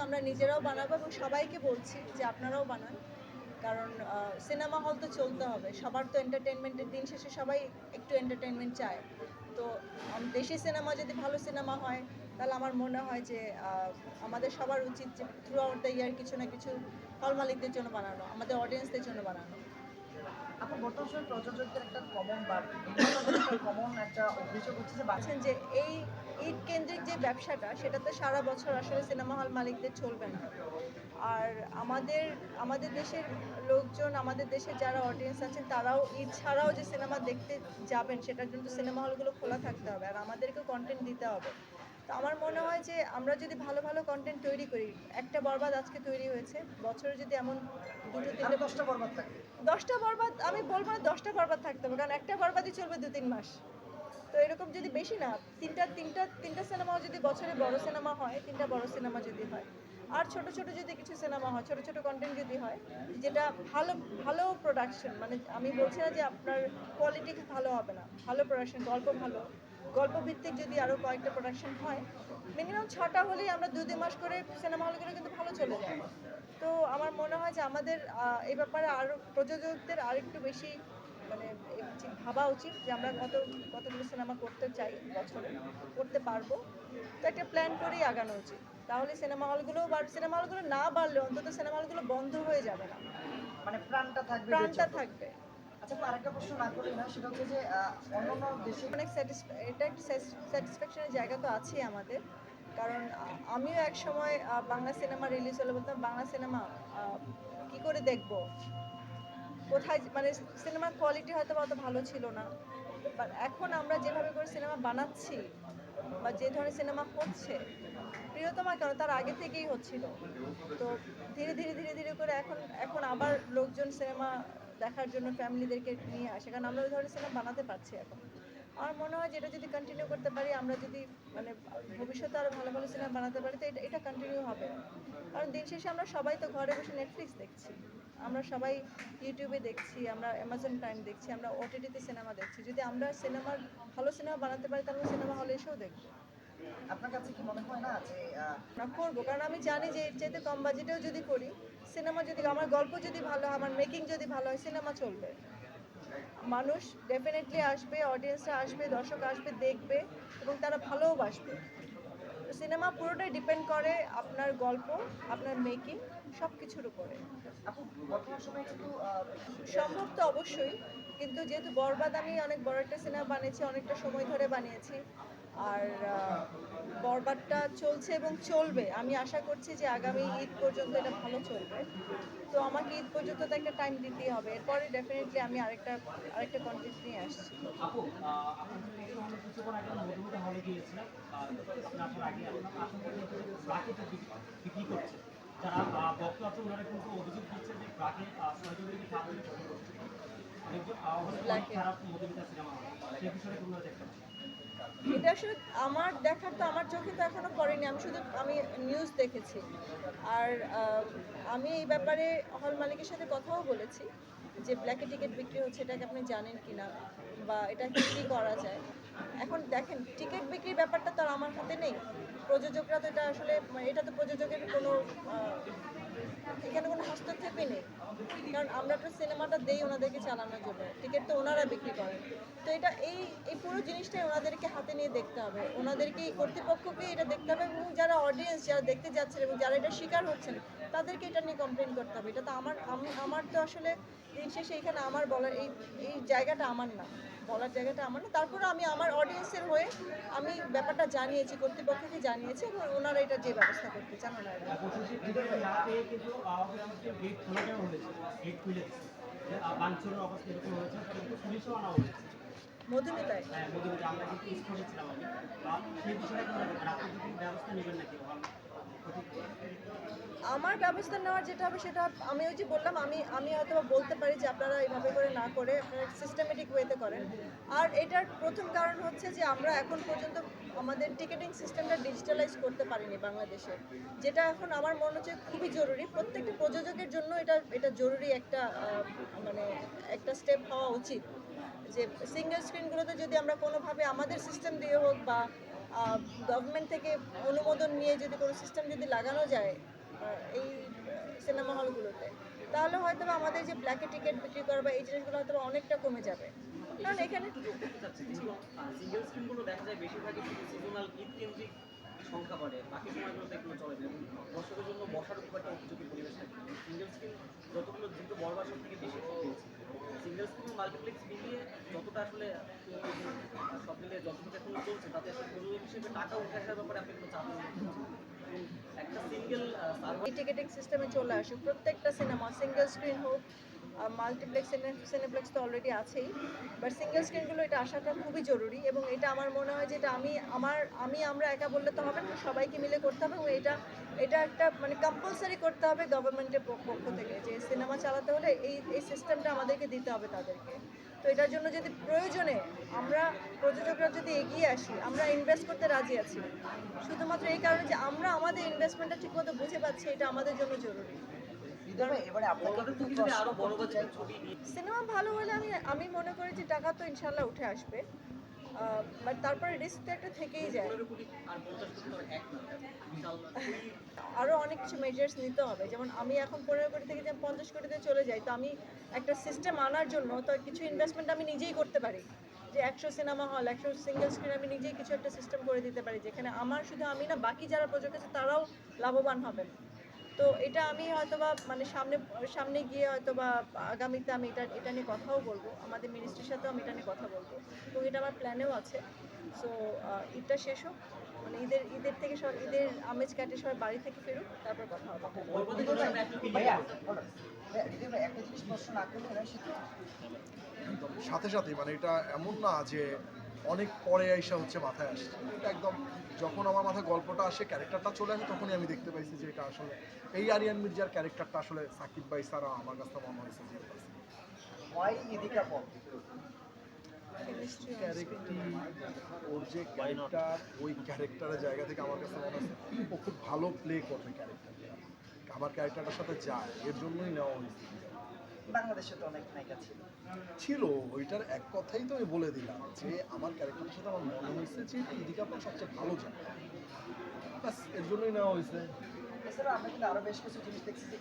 আমরা নিজেরাও বানাবো এবং সবাইকে বলছি যে আপনারাও বানান। কারণ সিনেমা হল তো চলতে হবে, সবার তো এন্টারটেনমেন্টের দিন শেষে সবাই একটু এন্টারটেনমেন্ট চায়। তো দেশি সিনেমা যদি ভালো সিনেমা হয় তাহলে আমার মনে হয় যে আমাদের সবার উচিত যে থ্রু আউট দ্য ইয়ার কিছু না কিছু হল মালিকদের জন্য বানানো, আমাদের অডিয়েন্সদের জন্য বানানো। আপনার বর্তমান সময়ে প্রযোজকদের একটা কমন বা কমন একটা অভিযোগ হচ্ছে যে বলছেন যে এই ঈদ কেন্দ্রিক যে ব্যবসাটা সেটাতে সারা বছর আসলে সিনেমা হল মালিকদের চলবে না। আর আমাদের আমাদের দেশের লোকজন, আমাদের দেশের যারা অডিয়েন্স আছেন তারাও ঈদ ছাড়াও যে সিনেমা দেখতে যাবেন সেটার জন্য সিনেমা হলগুলো খোলা থাকতে হবে আর আমাদেরকেও কন্টেন্ট দিতে হবে। তো আমার মনে হয় যে আমরা যদি ভালো ভালো কন্টেন্ট তৈরি করি, একটা বরবাদ আজকে তৈরি হয়েছে, বছরে যদি এমন দুটো তিনটে 10টা বরবাদ থাকে। 10টা বরবাদ, আমি বলবো না 10টা বরবাদ থাকতে হবে, কারণ একটা বরবাদই চলবে 2-3 মাস। তো এরকম যদি বেশি না, তিনটা সিনেমাও যদি বছরে বড় সিনেমা হয়, 3টা বড় সিনেমা যদি হয়, আর ছোট ছোট যদি কিছু সিনেমা হয়, ছোট ছোট কন্টেন্ট যদি হয়, যেটা ভালো ভালো প্রোডাকশন, মানে আমি বলছি না যে আপনার কোয়ালিটি ভালো হবে না, ভালো প্রোডাকশন, গল্প ভালো, গল্প ভিত্তিক যদি আরও কয়েকটা প্রোডাকশন হয়, মিনিমাম 6টা হলেই আমরা 2-2 মাস করে সিনেমা হলগুলো কিন্তু ভালো চলে যায়। তো আমার মনে হয় যে আমাদের এই ব্যাপারে আরও প্রযোজকদের আরেকটু বেশি মানে ভাবা উচিত যে আমরা কতগুলো সিনেমা করতে চাই বছরে, করতে পারবো। তো একটা প্ল্যান করেই আগানো উচিত, তাহলে সিনেমা হলগুলো না বাড়লে অন্তত সিনেমা হলগুলো বন্ধ হয়ে যাবে না, মানে প্রাণটা থাকবে। আচ্ছা, আরেকটা প্রশ্ন না করি না, সেটা হচ্ছে যে অন্যান্য দেশে অনেক এটা একটা স্যাটিসফ্যাকশনের জায়গা তো আছেই আমাদের, কারণ আমিও এক সময় বাংলা সিনেমা রিলিজ হলে বলতাম বাংলা সিনেমা কি করে দেখবো, কোথায়, মানে সিনেমার কোয়ালিটি হয়তো অত ভালো ছিল না, বাট এখন আমরা যেভাবে করে সিনেমা বানাচ্ছি বা যে ধরনের সিনেমা হচ্ছে, প্রিয়তমা কেন তার আগে থেকেই হচ্ছিল, তো ধীরে ধীরে ধীরে ধীরে করে এখন এখন আবার লোকজন সিনেমা দেখার জন্য ফ্যামিলিদেরকে নিয়ে আসে, কারণ আমরা ওই ধরনের সিনেমা বানাতে পারছি এখন। আমার মনে হয় যে এটা যদি কন্টিনিউ করতে পারি, আমরা যদি মানে ভবিষ্যতে আরও ভালো ভালো সিনেমা বানাতে পারি, তো এটা কন্টিনিউ হবে। কারণ দিন শেষে আমরা সবাই তো ঘরে বসে নেটফ্লিক্স দেখছি, আমরা সবাই ইউটিউবে দেখছি, আমরা অ্যামাজন প্রাইম দেখছি, আমরা ওটিটিতে সিনেমা দেখছি। যদি আমরা ভালো সিনেমা বানাতে পারি তাহলে সিনেমা হলে এসেও দেখবো। আপনার কাছে কি মনে হয় না যে না, করবো, কারণ আমি জানি যে এর চাইতে কম বাজেটেও যদি করি, সিনেমা যদি, আমার গল্প যদি ভালো হয়, আমার মেকিং যদি ভালো হয়, সিনেমা চলবে, মানুষ ডেফিনেটলি আসবে, অডিয়েন্সরা আসবে, দর্শক আসবে, দেখবে এবং তারা ভালোবাসবে। সিনেমা পুরোটাই ডিপেন্ড করে আপনার গল্প, আপনার মেকিং, সব কিছুর উপরে। আপু বর্তমান সময়ে কিন্তু সম্ভব তো অবশ্যই, কিন্তু যেহেতু বরবাদ আমি অনেক বড় একটা সিনেমা বানিয়েছি, অনেকটা সময় ধরে বানিয়েছি, আর বরবাদটা চলছে এবং চলবে, আমি আশা করছি যে আগামী ঈদ পর্যন্ত এটা ভালো চলবে। তো আমাকে ঈদ পর্যন্ত তো একটা টাইম দিতেই হবে, এরপরে ডেফিনেটলি আমি আরেকটা কন্টেন্ট নিয়ে আসছি। আপু, আপনার কিছুক্ষণ আগে মধুমিতা হলে গিয়েছিলাম। আসার আগে আসলে কিন্তু ব্রাকে বিক্রি করছে, যারা ভক্ত আছে ওনারা কিন্তু অভিযোগ দিচ্ছে যে ব্রাকে সহযোগী খাওয়ানো অনেক খারাপ মধুমিতা সিনেমা হল, সেই বিষয়ে তোমরা দেখতে পাচ্ছ। এটা আসলে আমার দেখার তো, আমার চোখে তো এখনো পড়েনি, আমি নিউজ দেখেছি। আর আমি এই ব্যাপারে হল মালিকের সাথে কথাও বলেছি যে ব্ল্যাকে টিকিট বিক্রি হচ্ছে, এটাকে আপনি জানেন কিনা বা এটা কি করা যায়। এখন দেখেন, টিকিট বিক্রির ব্যাপারটা তো আর আমার হাতে নেই, প্রযোজকরা তো এটা আসলে, এটা তো প্রযোজকের কোনো এখানে কোনো হস্তক্ষেপই নেই, কারণ আমরা তো সিনেমাটা দেই ওনাদেরকে চালানোর জন্য, টিকিট তো ওনারা বিক্রি করেন। তো এটা এই এই পুরো জিনিসটাই ওনাদেরকে হাতে নিয়ে দেখতে হবে, ওনাদেরকে, কর্তৃপক্ষকে এটা দেখতে হবে, এবং যারা অডিয়েন্স, যারা দেখতে যাচ্ছেন এবং যারা এটা শিকার হচ্ছেন তাদেরকে এটা নিয়ে কমপ্লেন করতে হবে। এটা তো আমার তো আসলে দিন শেষে এখানে আমার বলার এই জায়গাটা আমার না, বলার জায়গাটা আমার না। তারপরে আমি আমার অডিয়েন্সের হয়ে আমি ব্যাপারটা জানিয়েছি, কর্তৃপক্ষকে জানিয়েছি, এবং ওনারা এটা যে ব্যবস্থা করতে চান ওনারা। কিন্তু গেট খোলা দেওয়া হয়েছে, গেট খুলে বাঞ্ছনের অবস্থা এরকম হয়েছে, কিন্তু পুলিশও আনা হয়েছে। মধুমিতায় হ্যাঁ, মধুমিতা আমরা কিন্তু স্কুলে ছিলাম আমি, সেই বিষয়টা তোমরা দেখবেন, আপনি যদি ব্যবস্থা নেবেন নাকি আমার ব্যবস্থা নেওয়ার যেটা হবে সেটা আমি ওই যে বললাম, আমি হয়তো বলতে পারি যে আপনারা এইভাবে করে না করে আপনারা সিস্টেমেটিক ওয়েতে করেন। আর এটার প্রথম কারণ হচ্ছে যে আমরা এখন পর্যন্ত আমাদের টিকেটিং সিস্টেমটা ডিজিটালাইজ করতে পারিনি বাংলাদেশে, যেটা এখন আমার মনে হচ্ছে খুবই জরুরি, প্রত্যেকটা প্রযোজকের জন্য এটা জরুরি একটা মানে একটা স্টেপ হওয়া উচিত, যে সিঙ্গেল স্ক্রিনগুলোতে যদি আমরা কোনোভাবে আমাদের সিস্টেম দিয়ে হোক বা গভর্নমেন্ট থেকে অনুমোদন নিয়ে যদি কোনো সিস্টেম যদি লাগানো যায়, এই সিনেমা হলগুলোতে, তাহলে হয়তো বা আমাদের যে ব্ল্যাকে টিকিট বিক্রি করা বা এই জিনিসগুলো হয়তো বা অনেকটা কমে যাবে। কারণ এখানে সিঙ্গেল স্ক্রিনগুলো দেখা যায় বেশিরভাগই শুধু সিজনাল ঈদ কেন্দ্রিক সংখ্যা বাড়ে, বাকি সময়গুলোতে এগুলো চলে না এবং দর্শকের জন্য বসার খুব একটা উপযোগী পরিবেশ থাকে। সিঙ্গেল স্ক্রিন যতগুলো দ্রুত বড় সব থেকে বেশি পেয়েছে। সিঙ্গেল স্ক্রিন মাল্টিপ্লেক্স মিলিয়ে যতটা আসলে সব মিলিয়ে যতটুকু এখন চলছে তাতে আসলে প্রযোজক হিসেবে টাকা উঠে আসার ব্যাপারে আপনি কোনো চাপ নেই। একটা সিঙ্গেল সার্ভার এই টিকেটিং সিস্টেমে চলে আসুক প্রত্যেকটা সিনেমা, সিঙ্গেল স্ক্রিন হোক, মাল্টিপ্লেক্স সিনেপ্লেক্স তো অলরেডি আছেই, বাট সিঙ্গেল স্ক্রিনগুলো এটা আসাটা খুবই জরুরি এবং এটা আমার মনে হয় যে এটা আমরা একা বললে তো হবে না, সবাইকে মিলে করতে হবে এবং এটা একটা মানে কম্পালসারি করতে হবে গভর্নমেন্টের পক্ষ থেকে যে সিনেমা চালাতে হলে এই সিস্টেমটা আমাদেরকে দিতে হবে তাদেরকে। তো এটার জন্য যদি প্রয়োজনে আমরা প্রযোজকরা যদি এগিয়ে আসি, আমরা ইনভেস্ট করতে রাজি আছি, শুধুমাত্র এই কারণে যে আমরা আমাদের ইনভেস্টমেন্টটা ঠিকমতো বুঝে পাচ্ছি, এটা আমাদের জন্য জরুরি। হৃদয় ভাই, এবারে আপনাকে কলকাতা একটু থেকে যদি আরো প্রশ্ন বড় করতে চাই। বাজেটের ছবি নিয়ে সিনেমা ভালো হলে আমি মনে করি যে টাকা তো ইনশাল্লাহ উঠে আসবে, বাট তারপরে রিস্ক তো একটা থেকেই যায়। 15 কোটি আর 50 কোটি তো আর এক না, বিশাল আরও অনেক কিছু মেজার্স নিতে হবে, যেমন আমি এখন 15 কোটি থেকে যে 50 কোটিতে চলে যাই, তো আমি একটা সিস্টেম আনার জন্য তো কিছু ইনভেস্টমেন্ট আমি নিজেই করতে পারি, যে 100 সিনেমা হল, 100 সিঙ্গেল স্ক্রিন আমি নিজেই কিছু একটা সিস্টেম করে দিতে পারি, যেখানে শুধু আমি না, বাকি যারা প্রযোজক আছে তারাও লাভবান হবেন। তো এটা আমি হয়তোবা মানে সামনে গিয়ে হয়তোবা আগামীতে আমি এটা নিয়ে কথাও বলবো, আমাদের মিনিস্ট্রির সাথেও আমি এটা নিয়ে কথা বলবো এবং এটা আমার প্ল্যানেও আছে। সো ঈদটা শেষ হোক, মানে ঈদের থেকে সব ঈদের আমেজ কাটে, সবাই বাড়ি থেকে ফেরুক, তারপর কথা হবে। হৃদয় ভাই, ভাইয়া, hold on. ভাইয়া, হৃদয় ভাই, একটা জিনিস প্রশ্ন না করলে না, সাথে সাথে মানে এটা এমন না যে অনেক পরে আইসা হচ্ছে মাথায় আসছে, এটা একদম যখন আমার মাথায় গল্পটা আসে, ক্যারেক্টারটা চলে আসে, তখনই আমি দেখতে পাইছি যে এটা আসলে এই আরিয়ান মির্জার ক্যারেক্টারটা আসলে সাকিব ভাই ছাড়া আমার কাছে মনে হয়েছে যে হয় ইদিকা পপ। Chemistry on screen. ওর যে ক্যারেক্টার, ওই ক্যারেক্টারের জায়গা থেকে আমার কাছে মনে হচ্ছে ও খুব ভালো প্লে করবে ক্যারেক্টারটা, আমার ক্যারেক্টারটার সাথে যায়, এর জন্যই নেওয়া হয়েছে। বাংলাদেশে তো অনেক নায়িকা ছিল। ছিল, ওইটার এক কথাই তো আমি বলে দিলাম যে আমার ক্যারেক্টারের সাথে আমার মনে হয়েছে যে ইদিকা আপন সবচেয়ে ভালো যায়, ব্যাস এর জন্যই নেওয়া হয়েছে। এছাড়া আমরা কিন্তু আরো বেশ কিছু জিনিস দেখছি যে